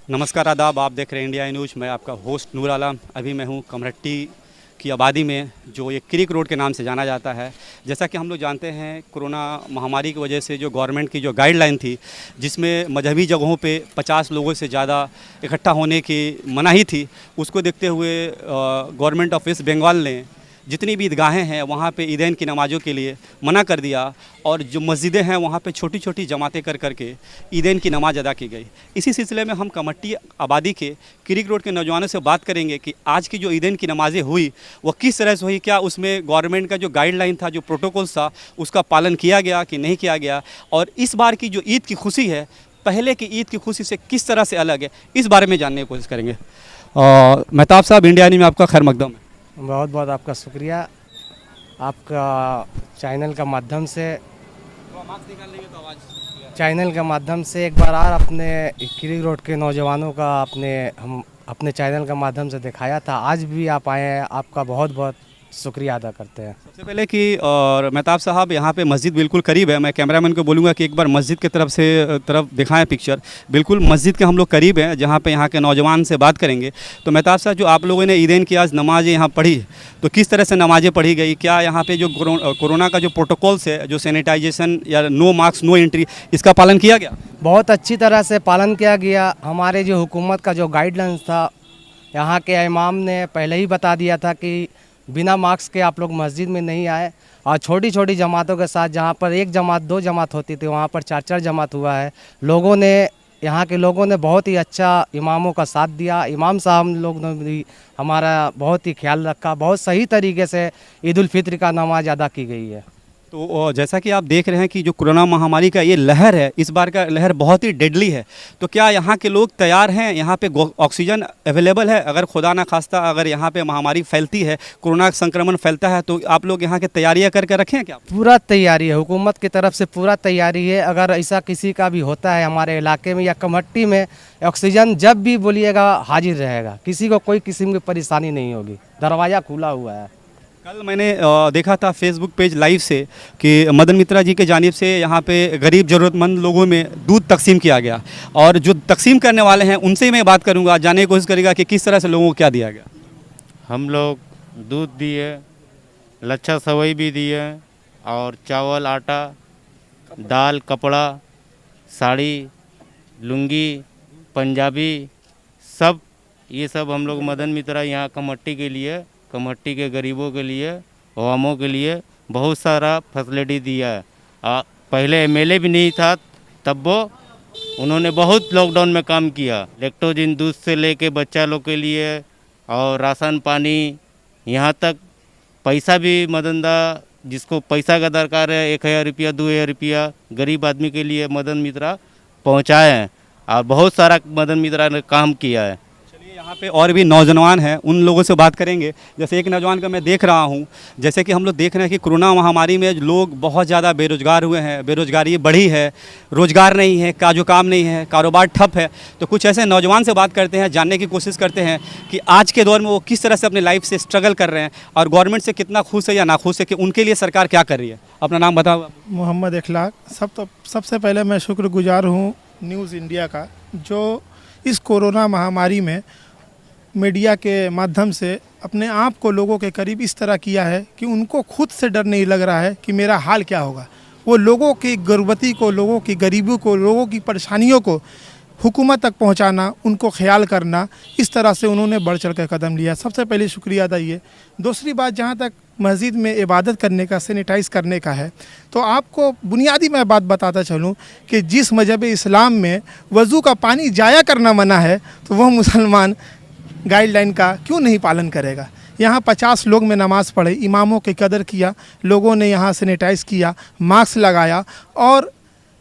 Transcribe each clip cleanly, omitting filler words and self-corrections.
नमस्कार आदाब, आप देख रहे हैं इंडिया न्यूज़। मैं आपका होस्ट नूर आलम। अभी मैं हूँ कमरहट्टी की आबादी में, जो ये क्रिक रोड के नाम से जाना जाता है। जैसा कि हम लोग जानते हैं, कोरोना महामारी की वजह से जो गवर्नमेंट की जो गाइडलाइन थी, जिसमें मजहबी जगहों पे 50 लोगों से ज़्यादा इकट्ठा होने की मनाही थी, उसको देखते हुए गवर्नमेंट ऑफ वेस्ट बंगाल ने जितनी भी ईदगाहें हैं वहाँ पे ईदैन की नमाज़ों के लिए मना कर दिया, और जो मस्जिदें हैं वहाँ पे छोटी छोटी जमातें कर करके ईदैन की नमाज़ अदा की गई। इसी सिलसिले में हम कमट्टी आबादी के क्रिक रोड के नौजवानों से बात करेंगे कि आज की जो ईदैन की नमाज़ें हुई वो किस तरह से हुई, क्या उसमें गवर्नमेंट का जो गाइडलाइन था, जो प्रोटोकॉल्स था, उसका पालन किया गया कि नहीं किया गया, और इस बार की जो ईद की खुशी है पहले की ईद की खुशी से किस तरह से अलग है, इस बारे में जानने की कोशिश करेंगे। मेहताब साहब, इंडिया न्यूज़ में आपका खैर मकदम है। बहुत बहुत आपका शुक्रिया। आपका चैनल का माध्यम से एक बार और अपने क्रिक रोड के नौजवानों का हम अपने चैनल का माध्यम से दिखाया था। आज भी आप आए हैं, आपका बहुत बहुत शुक्रिया अदा करते हैं। सबसे पहले कि और मेहताब साहब, यहाँ पे मस्जिद बिल्कुल करीब है। मैं कैमरामैन को बोलूँगा कि एक बार मस्जिद की तरफ दिखाएं पिक्चर। बिल्कुल मस्जिद के हम लोग करीब हैं, जहाँ पे यहाँ के नौजवान से बात करेंगे। तो मेहताब साहब, जो आप लोगों ने ईदैन की आज नमाज़ें यहाँ पढ़ी, तो किस तरह से नमाज़ें पढ़ी गई? क्या यहाँ पे जो कोरोना का जो प्रोटोकॉल्स है, जो सैनिटाइजेशन या नो मास्क नो एंट्री, इसका पालन किया गया? बहुत अच्छी तरह से पालन किया गया। हमारे जो हुकूमत का जो गाइडलाइंस था, यहाँ के इमाम ने पहले ही बता दिया था कि बिना मास्क के आप लोग मस्जिद में नहीं आए, और छोटी छोटी जमातों के साथ, जहाँ पर एक जमात दो जमात होती थी, वहाँ पर चार चार जमात हुआ है। यहाँ के लोगों ने बहुत ही अच्छा इमामों का साथ दिया। इमाम साहब लोग ने भी हमारा बहुत ही ख्याल रखा। बहुत सही तरीके से ईद उल फित्र का नमाज अदा की गई है। तो जैसा कि आप देख रहे हैं कि जो कोरोना महामारी का ये लहर है, इस बार का लहर बहुत ही डेडली है। तो क्या यहाँ के लोग तैयार हैं? यहाँ पे ऑक्सीजन अवेलेबल है? अगर खुदा ना खास्ता अगर यहाँ पे महामारी फैलती है, कोरोना संक्रमण फैलता है, तो आप लोग यहाँ की तैयारियाँ करके रखें हैं क्या? पूरा तैयारी है, हुकूमत की तरफ से पूरा तैयारी है। अगर ऐसा किसी का भी होता है हमारे इलाके में या कमट्टी में, ऑक्सीजन जब भी बोलिएगा हाजिर रहेगा। किसी को कोई किस्म की परेशानी नहीं होगी, दरवाज़ा खुला हुआ है। कल मैंने देखा था फेसबुक पेज लाइव से कि मदन मित्रा जी के जानिब से यहाँ पे गरीब ज़रूरतमंद लोगों में दूध तकसीम किया गया, और जो तकसीम करने वाले हैं उनसे मैं बात करूँगा, जानने की कोशिश करेगा कि किस तरह से लोगों को क्या दिया गया। हम लोग दूध दिए, लच्छा सवई भी दिए, और चावल, आटा, दाल, कपड़ा, साड़ी, लुंगी, पंजाबी, सब ये सब हम लोग मदन मित्रा यहाँ कमट्टी के लिए, कमट्टी के गरीबों के लिए, अवामों के लिए बहुत सारा फैसिलिटी दिया है। पहले एमएलए भी नहीं था, तब वो उन्होंने बहुत लॉकडाउन में काम किया। लैक्टोजिन दूध से लेके बच्चा लोग के लिए, और राशन पानी, यहाँ तक पैसा भी मदन दा जिसको पैसा का दरकार है, 1000 रुपया 2000 रुपया गरीब आदमी के लिए मदन मित्रा पहुँचाए हैं, और बहुत सारा मदन मित्रा ने काम किया है। यहाँ पे और भी नौजवान हैं, उन लोगों से बात करेंगे। जैसे एक नौजवान का मैं देख रहा हूँ, जैसे कि हम लोग देख रहे हैं कि कोरोना महामारी में लोग बहुत ज़्यादा बेरोजगार हुए हैं, बेरोजगारी बढ़ी है, रोजगार नहीं है, काजो काम नहीं है, कारोबार ठप है। तो कुछ ऐसे नौजवान से बात करते हैं, जानने की कोशिश करते हैं कि आज के दौर में वो किस तरह से अपनी लाइफ से स्ट्रगल कर रहे हैं, और गवर्नमेंट से कितना खुश है या नाखुश है, कि उनके लिए सरकार क्या कर रही है। अपना नाम बताओ। मोहम्मद इखलाक। सबसे पहले मैं शुक्रगुजार हूँ न्यूज़ इंडिया का, जो इस कोरोना महामारी में मीडिया के माध्यम से अपने आप को लोगों के करीब इस तरह किया है कि उनको खुद से डर नहीं लग रहा है कि मेरा हाल क्या होगा। वो लोगों की गुर्बती को, लोगों की गरीबी को, लोगों की परेशानियों को हुकूमत तक पहुंचाना, उनको ख्याल करना, इस तरह से उन्होंने बढ़ चढ़ कर कदम लिया। सबसे पहले शुक्रिया अदा ये। दूसरी बात, जहाँ तक मस्जिद में इबादत करने का, सैनिटाइज़ करने का है, तो आपको बुनियादी मैं बात बताता चलूँ कि जिस मजहब इस्लाम में वज़ू का पानी जाया करना मना है, तो वह मुसलमान गाइडलाइन का क्यों नहीं पालन करेगा। यहाँ 50 लोग में नमाज़ पढ़े, इमामों की कदर किया, लोगों ने यहाँ सैनिटाइज़ किया, मास्क लगाया। और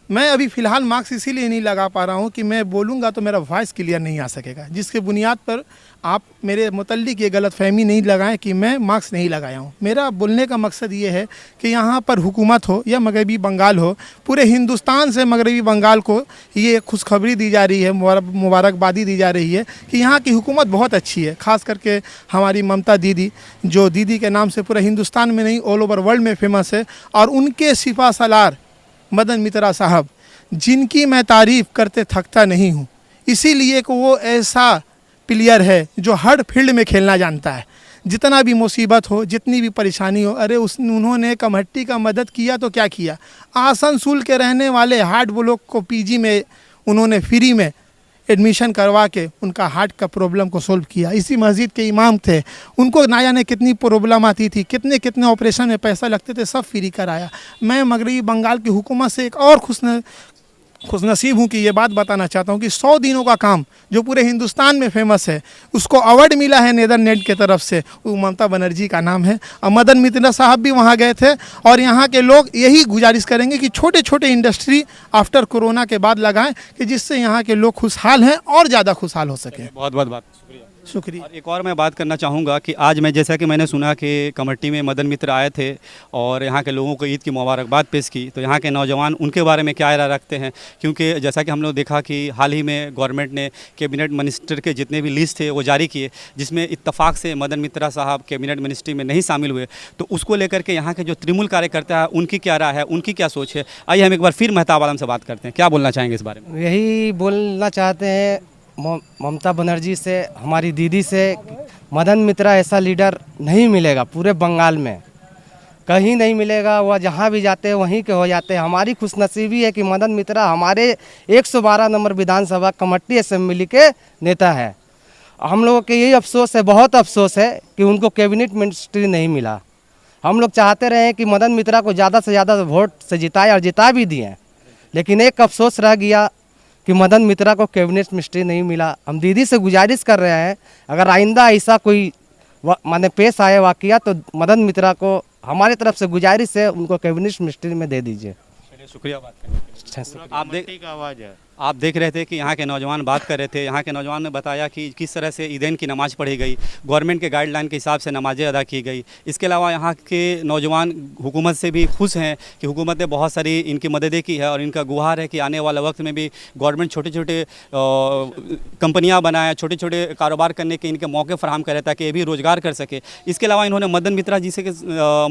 मैं अभी फ़िलहाल मास्क इसीलिए नहीं लगा पा रहा हूँ कि मैं बोलूँगा तो मेरा वॉइस क्लियर नहीं आ सकेगा, जिसके बुनियाद पर आप मेरे मुतल्लिक ये गलतफहमी नहीं लगाएं कि मैं मास्क नहीं लगाया हूँ। मेरा बोलने का मकसद ये है कि यहाँ पर हुकूमत हो या मगरबी बंगाल हो, पूरे हिंदुस्तान से मगरबी बंगाल को ये खुशखबरी दी जा रही है, मुबारकबादी दी जा रही है कि यहाँ की हुकूमत बहुत अच्छी है। ख़ास करके हमारी ममता दीदी, जो दीदी के नाम से पूरे हिंदुस्तान में नहीं ऑल ओवर वर्ल्ड में फेमस है, और उनके सिपा सलार मदन मित्रा साहब, जिनकी मैं तारीफ़ करते थकता नहीं हूँ। इसीलिए कि वो ऐसा प्लेयर है जो हर फील्ड में खेलना जानता है। जितना भी मुसीबत हो, जितनी भी परेशानी हो, अरे उन्होंने कमहट्टी का मदद किया तो क्या किया। आसनसोल के रहने वाले हार्ट ब्लॉक को पीजी में उन्होंने फ्री में एडमिशन करवा के उनका हार्ट का प्रॉब्लम को सोल्व किया। इसी मस्जिद के इमाम थे, उनको ना जाने कितनी प्रॉब्लम आती थी, कितने कितने ऑपरेशन में पैसा लगते थे, सब फ्री कराया। मैं मगरबी बंगाल की हुकूमत से एक और खुशनसीब हूँ कि ये बात बताना चाहता हूँ कि 100 दिनों का काम जो पूरे हिंदुस्तान में फेमस है, उसको अवार्ड मिला है नेदरलैंड के तरफ से, वो ममता बनर्जी का नाम है। और मदन मित्रा साहब भी वहाँ गए थे। और यहाँ के लोग यही गुजारिश करेंगे कि छोटे छोटे इंडस्ट्री आफ्टर कोरोना के बाद लगाएं कि जिससे यहाँ के लोग खुशहाल हैं और ज़्यादा खुशहाल हो सकें। बहुत बहुत बात शुक्रिया। और एक और मैं बात करना चाहूँगा कि आज मैं, जैसा कि मैंने सुना कि कमट्टी में मदन मित्र आए थे और यहाँ के लोगों को ईद की मुबारकबाद पेश की, तो यहाँ के नौजवान उनके बारे में क्या राय रखते हैं? क्योंकि जैसा कि हम लोग देखा कि हाल ही में गवर्नमेंट ने कैबिनेट मिनिस्टर के जितने भी लिस्ट थे वो जारी किए, जिसमें इत्तफाक से मदन मित्रा साहब कैबिनेट मिनिस्ट्री में नहीं शामिल हुए। तो उसको लेकर के यहाँ के जो तृणमूल कार्यकर्ता है उनकी क्या राय है, उनकी क्या सोच है? आइए हम एक बार फिर मेहताब आलम से बात करते हैं, क्या बोलना चाहेंगे इस बारे में? यही बोलना चाहते हैं ममता बनर्जी से, हमारी दीदी से, मदन मित्रा ऐसा लीडर नहीं मिलेगा पूरे बंगाल में, कहीं नहीं मिलेगा। वह जहाँ भी जाते हैं वहीं के हो जाते हैं। हमारी खुशनसीबी है कि मदन मित्रा हमारे 112 नंबर विधानसभा कमट्टी असेंबली के नेता है। हम लोगों के यही अफसोस है, बहुत अफसोस है कि उनको कैबिनेट मिनिस्ट्री नहीं मिला। हम लोग चाहते रहे कि मदन मित्रा को ज़्यादा से ज़्यादा वोट से जिताए और जिता भी दिए, लेकिन एक अफसोस रह गया कि मदन मित्रा को कैबिनेट मिनिस्ट्री नहीं मिला। हम दीदी से गुजारिश कर रहे हैं, अगर आइंदा ऐसा कोई माने पेश आए वाकया, तो मदन मित्रा को हमारी तरफ से गुजारिश है उनको कैबिनेट मिनिस्ट्री में दे दीजिए। चलिए, शुक्रिया बात करने के लिए। आप देख रहे थे कि यहाँ के नौजवान बात कर रहे थे। यहाँ के नौजवान ने बताया कि किस तरह से ईदैन की नमाज़ पढ़ी गई, गवर्नमेंट के गाइडलाइन के हिसाब से नमाज़ें अदा की गई। इसके अलावा यहाँ के नौजवान हुकूमत से भी खुश हैं कि हुकूमत ने बहुत सारी इनकी मददें की है और इनका गुहार है कि आने वाले वक्त में भी गवर्नमेंट छोटे छोटे कंपनियाँ बनाए, छोटे छोटे कारोबार करने के इनके मौके फराहम करे ताकि ये भी रोज़गार कर सके। इसके अलावा इन्होंने मदन मित्रा जी से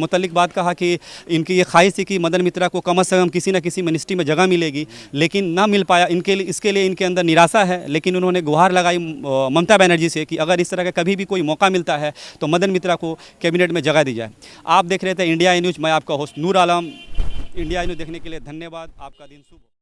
मुतल्लिक बात कहा कि इनकी ये ख्वाहिश थी कि मदन मित्रा को कम से कम किसी न किसी मिनिस्ट्री में जगह मिलेगी, लेकिन ना मिल पाया। इसके लिए इनके अंदर निराशा है, लेकिन उन्होंने गुहार लगाई ममता बनर्जी से कि अगर इस तरह का कभी भी कोई मौका मिलता है तो मदन मित्रा को कैबिनेट में जगह दी जाए। आप देख रहे थे इंडिया न्यूज़, मैं आपका host Noor Alam. India news देखने के लिए धन्यवाद। आपका दिन शुभ हो।